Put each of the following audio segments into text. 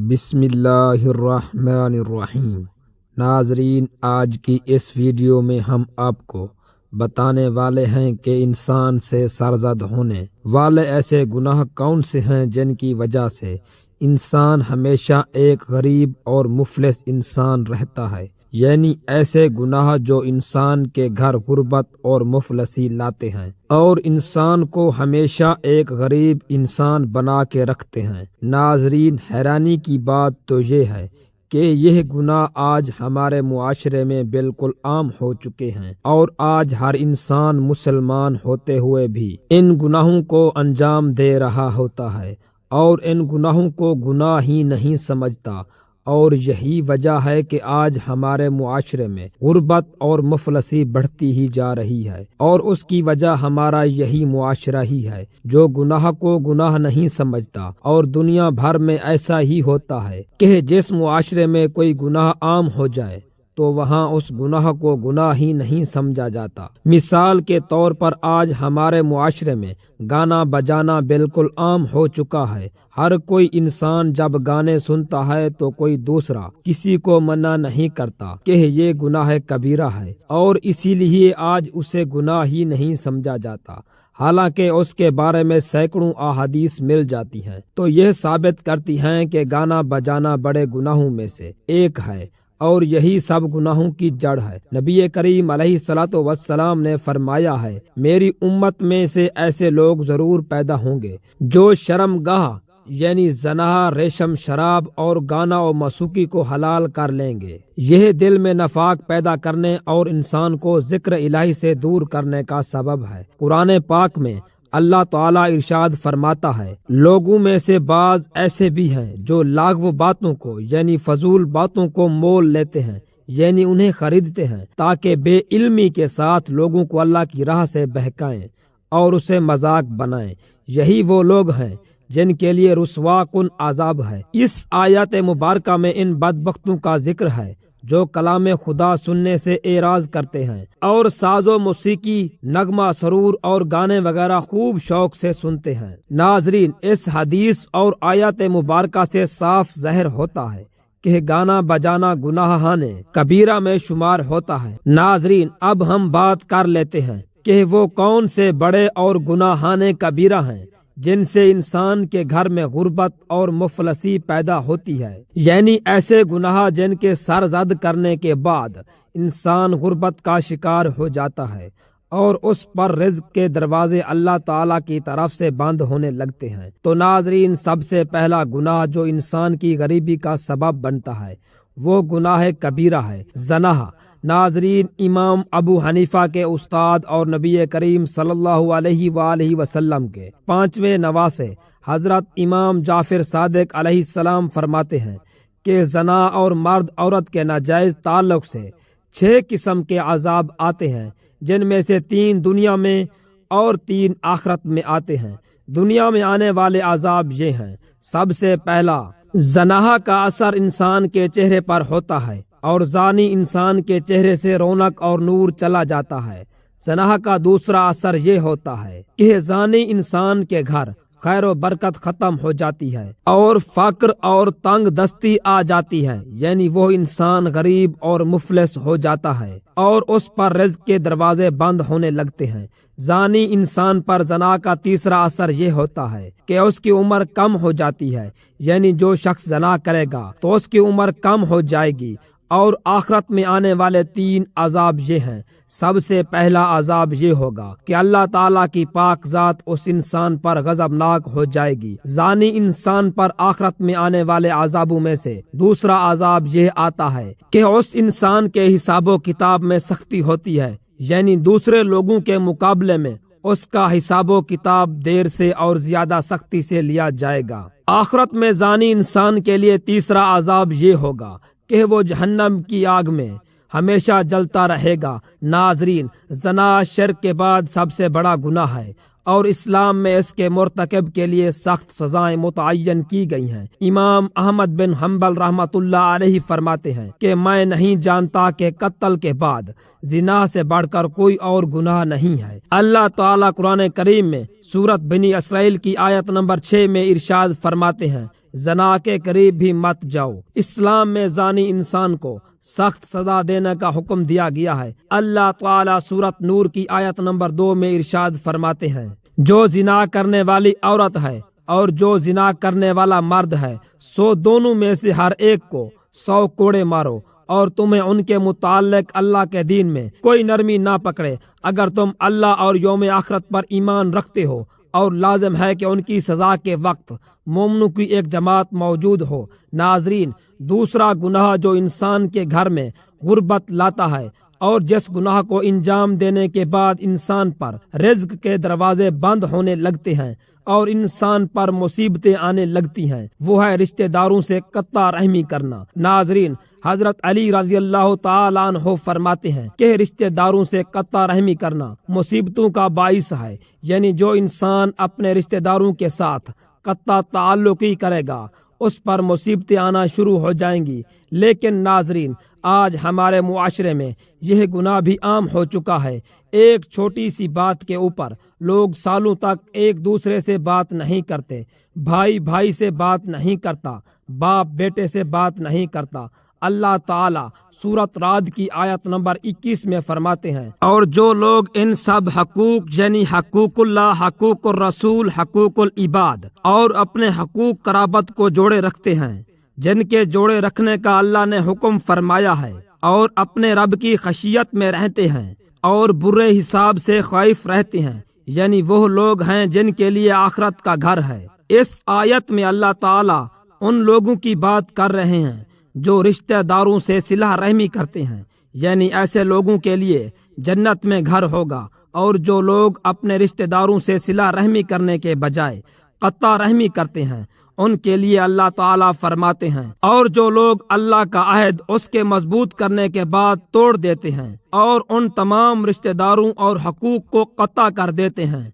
بسم اللہ الرحمن الرحیم۔ ناظرین، آج کی اس ویڈیو میں ہم آپ کو بتانے والے ہیں کہ انسان سے سرزد ہونے والے ایسے گناہ کون سے ہیں جن کی وجہ سے انسان ہمیشہ ایک غریب اور مفلس انسان رہتا ہے، یعنی ایسے گناہ جو انسان کے گھر غربت اور مفلسی لاتے ہیں اور انسان کو ہمیشہ ایک غریب انسان بنا کے رکھتے ہیں۔ ناظرین، حیرانی کی بات تو یہ ہے کہ یہ گناہ آج ہمارے معاشرے میں بالکل عام ہو چکے ہیں اور آج ہر انسان مسلمان ہوتے ہوئے بھی ان گناہوں کو انجام دے رہا ہوتا ہے اور ان گناہوں کو گناہ ہی نہیں سمجھتا، اور یہی وجہ ہے کہ آج ہمارے معاشرے میں غربت اور مفلسی بڑھتی ہی جا رہی ہے، اور اس کی وجہ ہمارا یہی معاشرہ ہی ہے جو گناہ کو گناہ نہیں سمجھتا۔ اور دنیا بھر میں ایسا ہی ہوتا ہے کہ جس معاشرے میں کوئی گناہ عام ہو جائے تو وہاں اس گناہ کو گناہ ہی نہیں سمجھا جاتا۔ مثال کے طور پر آج ہمارے معاشرے میں گانا بجانا بالکل عام ہو چکا ہے۔ ہر کوئی انسان جب گانے سنتا ہے تو کوئی دوسرا کسی کو منع نہیں کرتا کہ یہ گناہ کبیرہ ہے، اور اسی لیے آج اسے گناہ ہی نہیں سمجھا جاتا، حالانکہ اس کے بارے میں سینکڑوں احادیث مل جاتی ہیں تو یہ ثابت کرتی ہیں کہ گانا بجانا بڑے گناہوں میں سے ایک ہے، اور یہی سب گناہوں کی جڑ ہے۔ نبی کریم علیہ الصلوۃ والسلام نے فرمایا ہے، میری امت میں سے ایسے لوگ ضرور پیدا ہوں گے جو شرم گاہ یعنی زنا، ریشم، شراب اور گانا و موسیقی کو حلال کر لیں گے۔ یہ دل میں نفاق پیدا کرنے اور انسان کو ذکر الہی سے دور کرنے کا سبب ہے۔ قرآن پاک میں اللہ تعالیٰ ارشاد فرماتا ہے، لوگوں میں سے بعض ایسے بھی ہیں جو لاغو باتوں کو یعنی فضول باتوں کو مول لیتے ہیں، یعنی انہیں خریدتے ہیں تاکہ بے علمی کے ساتھ لوگوں کو اللہ کی راہ سے بہکائیں اور اسے مذاق بنائیں۔ یہی وہ لوگ ہیں جن کے لیے رسوا کن عذاب ہے۔ اس آیت مبارکہ میں ان بدبختوں کا ذکر ہے جو کلام خدا سننے سے اعراض کرتے ہیں اور ساز و موسیقی، نغمہ سرور اور گانے وغیرہ خوب شوق سے سنتے ہیں۔ ناظرین، اس حدیث اور آیت مبارکہ سے صاف ظاہر ہوتا ہے کہ گانا بجانا گناہان کبیرہ میں شمار ہوتا ہے۔ ناظرین، اب ہم بات کر لیتے ہیں کہ وہ کون سے بڑے اور گناہان کبیرہ ہیں جن سے انسان کے گھر میں غربت اور مفلسی پیدا ہوتی ہے، یعنی ایسے گناہ جن کے سر زد کرنے کے بعد انسان غربت کا شکار ہو جاتا ہے اور اس پر رزق کے دروازے اللہ تعالیٰ کی طرف سے بند ہونے لگتے ہیں۔ تو ناظرین، سب سے پہلا گناہ جو انسان کی غریبی کا سبب بنتا ہے وہ گناہ کبیرہ ہے، زنا۔ ناظرین، امام ابو حنیفہ کے استاد اور نبی کریم صلی اللہ علیہ وآلہ وسلم کے 5ویں نواسے حضرت امام جعفر صادق علیہ السلام فرماتے ہیں کہ زنا اور مرد عورت کے ناجائز تعلق سے 6 قسم کے عذاب آتے ہیں، جن میں سے 3 دنیا میں اور 3 آخرت میں آتے ہیں۔ دنیا میں آنے والے عذاب یہ ہیں، سب سے پہلا، زنا کا اثر انسان کے چہرے پر ہوتا ہے اور زانی انسان کے چہرے سے رونق اور نور چلا جاتا ہے۔ زنا کا دوسرا اثر یہ ہوتا ہے کہ زانی انسان کے گھر خیر و برکت ختم ہو جاتی ہے اور فقر اور تنگ دستی آ جاتی ہے، یعنی وہ انسان غریب اور مفلس ہو جاتا ہے اور اس پر رزق کے دروازے بند ہونے لگتے ہیں۔ زانی انسان پر زنا کا تیسرا اثر یہ ہوتا ہے کہ اس کی عمر کم ہو جاتی ہے، یعنی جو شخص زنا کرے گا تو اس کی عمر کم ہو جائے گی۔ اور آخرت میں آنے والے 3 عذاب یہ ہیں۔ سب سے پہلا عذاب یہ ہوگا کہ اللہ تعالیٰ کی پاک ذات اس انسان پر غضبناک ہو جائے گی۔ زانی انسان پر آخرت میں آنے والے عذابوں میں سے دوسرا عذاب یہ آتا ہے کہ اس انسان کے حساب و کتاب میں سختی ہوتی ہے، یعنی دوسرے لوگوں کے مقابلے میں اس کا حساب و کتاب دیر سے اور زیادہ سختی سے لیا جائے گا۔ آخرت میں زانی انسان کے لیے تیسرا عذاب یہ ہوگا کہ وہ جہنم کی آگ میں ہمیشہ جلتا رہے گا۔ ناظرین، زنا شرک کے بعد سب سے بڑا گناہ ہے اور اسلام میں اس کے مرتکب کے لیے سخت سزائیں متعین کی گئی ہیں۔ امام احمد بن حنبل رحمۃ اللہ علیہ فرماتے ہیں کہ میں نہیں جانتا کہ قتل کے بعد زنا سے بڑھ کر کوئی اور گناہ نہیں ہے۔ اللہ تعالیٰ قرآن کریم میں سورت بنی اسرائیل کی آیت نمبر 6 میں ارشاد فرماتے ہیں، زنا کے قریب بھی مت جاؤ۔ اسلام میں زانی انسان کو سخت سزا دینے کا حکم دیا گیا ہے۔ اللہ تعالی سورۃ نور کی آیت نمبر 2 میں ارشاد فرماتے ہیں، جو زنا کرنے والی عورت ہے اور جو زنا کرنے والا مرد ہے، سو دونوں میں سے ہر ایک کو 100 کوڑے مارو، اور تمہیں ان کے متعلق اللہ کے دین میں کوئی نرمی نہ پکڑے اگر تم اللہ اور یوم آخرت پر ایمان رکھتے ہو، اور لازم ہے کہ ان کی سزا کے وقت مومنوں کی ایک جماعت موجود ہو۔ ناظرین، دوسرا گناہ جو انسان کے گھر میں غربت لاتا ہے اور جس گناہ کو انجام دینے کے بعد انسان پر رزق کے دروازے بند ہونے لگتے ہیں اور انسان پر مصیبتیں آنے لگتی ہیں، وہ ہے رشتہ داروں سے قطع رحمی کرنا۔ ناظرین، حضرت علی رضی اللہ تعالیٰ عنہ فرماتے ہیں کہ رشتہ داروں سے قطع رحمی کرنا مصیبتوں کا باعث ہے، یعنی جو انسان اپنے رشتہ داروں کے ساتھ قطع تعلقی کرے گا اس پر مصیبتیں آنا شروع ہو جائیں گی۔ لیکن ناظرین، آج ہمارے معاشرے میں یہ گناہ بھی عام ہو چکا ہے۔ ایک چھوٹی سی بات کے اوپر لوگ سالوں تک ایک دوسرے سے بات نہیں کرتے، بھائی بھائی سے بات نہیں کرتا، باپ بیٹے سے بات نہیں کرتا۔ اللہ تعالیٰ سورۃ رعد کی آیت نمبر 21 میں فرماتے ہیں، اور جو لوگ ان سب حقوق یعنی حقوق اللہ، حقوق الرسول، حقوق العباد اور اپنے حقوق قرابت کو جوڑے رکھتے ہیں، جن کے جوڑے رکھنے کا اللہ نے حکم فرمایا ہے، اور اپنے رب کی خشیت میں رہتے ہیں اور برے حساب سے خائف رہتے ہیں، یعنی وہ لوگ ہیں جن کے لیے آخرت کا گھر ہے۔ اس آیت میں اللہ تعالیٰ ان لوگوں کی بات کر رہے ہیں جو رشتہ داروں سے صلہ رحمی کرتے ہیں، یعنی ایسے لوگوں کے لیے جنت میں گھر ہوگا، اور جو لوگ اپنے رشتہ داروں سے صلہ رحمی کرنے کے بجائے قطع رحمی کرتے ہیں ان کے لیے اللہ تعالیٰ فرماتے ہیں، اور جو لوگ اللہ کا عہد اس کے مضبوط کرنے کے بعد توڑ دیتے ہیں اور ان تمام رشتہ داروں اور حقوق کو قطع کر دیتے ہیں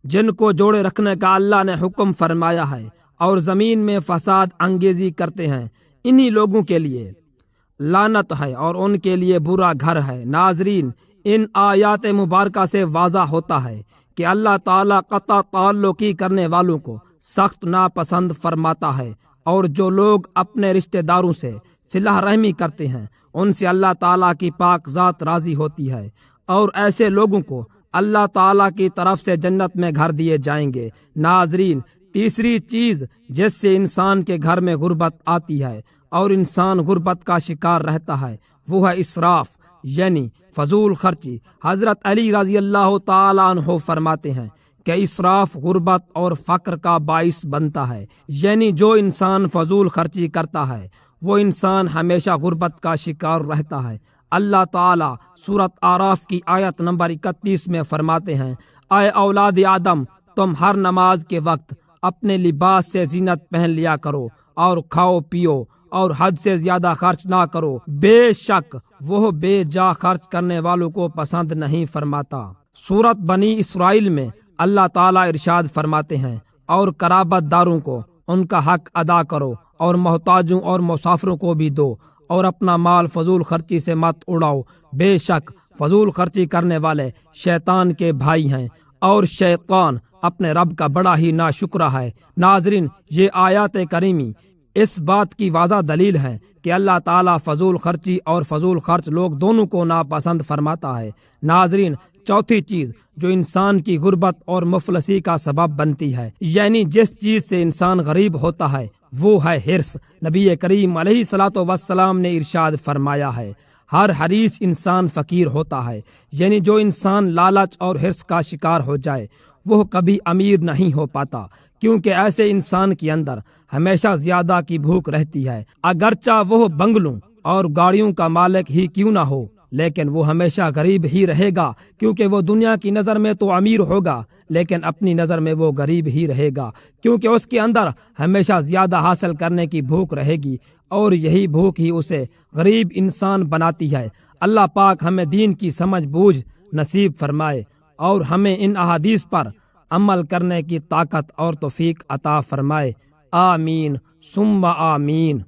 جن کو جوڑے رکھنے کا اللہ نے حکم فرمایا ہے، اور زمین میں فساد انگیزی کرتے ہیں، انہی لوگوں کے لیے لعنت ہے اور ان کے لیے برا گھر ہے۔ ناظرین، ان آیات مبارکہ سے واضح ہوتا ہے کہ اللہ تعالیٰ قطع تعلقی کرنے والوں کو سخت ناپسند فرماتا ہے، اور جو لوگ اپنے رشتہ داروں سے صلہ رحمی کرتے ہیں ان سے اللہ تعالیٰ کی پاک ذات راضی ہوتی ہے، اور ایسے لوگوں کو اللہ تعالیٰ کی طرف سے جنت میں گھر دیے جائیں گے۔ ناظرین، تیسری چیز جس سے انسان کے گھر میں غربت آتی ہے اور انسان غربت کا شکار رہتا ہے وہ ہے اسراف یعنی فضول خرچی۔ حضرت علی رضی اللہ تعالیٰ عنہ فرماتے ہیں کہ اسراف غربت اور فقر کا باعث بنتا ہے، یعنی جو انسان فضول خرچی کرتا ہے وہ انسان ہمیشہ غربت کا شکار رہتا ہے۔ اللہ تعالیٰ سورۃ اعراف کی آیت نمبر 31 میں فرماتے ہیں، اے اولاد آدم، تم ہر نماز کے وقت اپنے لباس سے زینت پہن لیا کرو اور کھاؤ پیو اور حد سے زیادہ خرچ نہ کرو، بے شک وہ بے جا خرچ کرنے والوں کو پسند نہیں فرماتا۔ سورۃ بنی اسرائیل میں اللہ تعالیٰ ارشاد فرماتے ہیں، اور قرابت داروں کو ان کا حق ادا کرو اور محتاجوں اور مسافروں کو بھی دو، اور اپنا مال فضول خرچی سے مت اڑاؤ، بے شک فضول خرچی کرنے والے شیطان کے بھائی ہیں اور شیطان اپنے رب کا بڑا ہی ناشکرا ہے۔ ناظرین، یہ آیات کریمی اس بات کی واضح دلیل ہے کہ اللہ تعالیٰ فضول خرچی اور فضول خرچ لوگ دونوں کو ناپسند فرماتا ہے۔ ناظرین، چوتھی چیز جو انسان کی غربت اور مفلسی کا سبب بنتی ہے، یعنی جس چیز سے انسان غریب ہوتا ہے، وہ ہے حرص۔ نبی کریم علیہ الصلوۃ والسلام نے ارشاد فرمایا ہے، ہر حریص انسان فقیر ہوتا ہے، یعنی جو انسان لالچ اور حرص کا شکار ہو جائے وہ کبھی امیر نہیں ہو پاتا، کیونکہ ایسے انسان کے اندر ہمیشہ زیادہ کی بھوک رہتی ہے۔ اگرچہ وہ بنگلوں اور گاڑیوں کا مالک ہی کیوں نہ ہو، لیکن وہ ہمیشہ غریب ہی رہے گا، کیونکہ وہ دنیا کی نظر میں تو امیر ہوگا لیکن اپنی نظر میں وہ غریب ہی رہے گا، کیونکہ اس کے اندر ہمیشہ زیادہ حاصل کرنے کی بھوک رہے گی، اور یہی بھوک ہی اسے غریب انسان بناتی ہے۔ اللہ پاک ہمیں دین کی سمجھ بوجھ نصیب فرمائے اور ہمیں ان احادیث پر عمل کرنے کی طاقت اور توفیق عطا فرمائے۔ آمین ثم آمین۔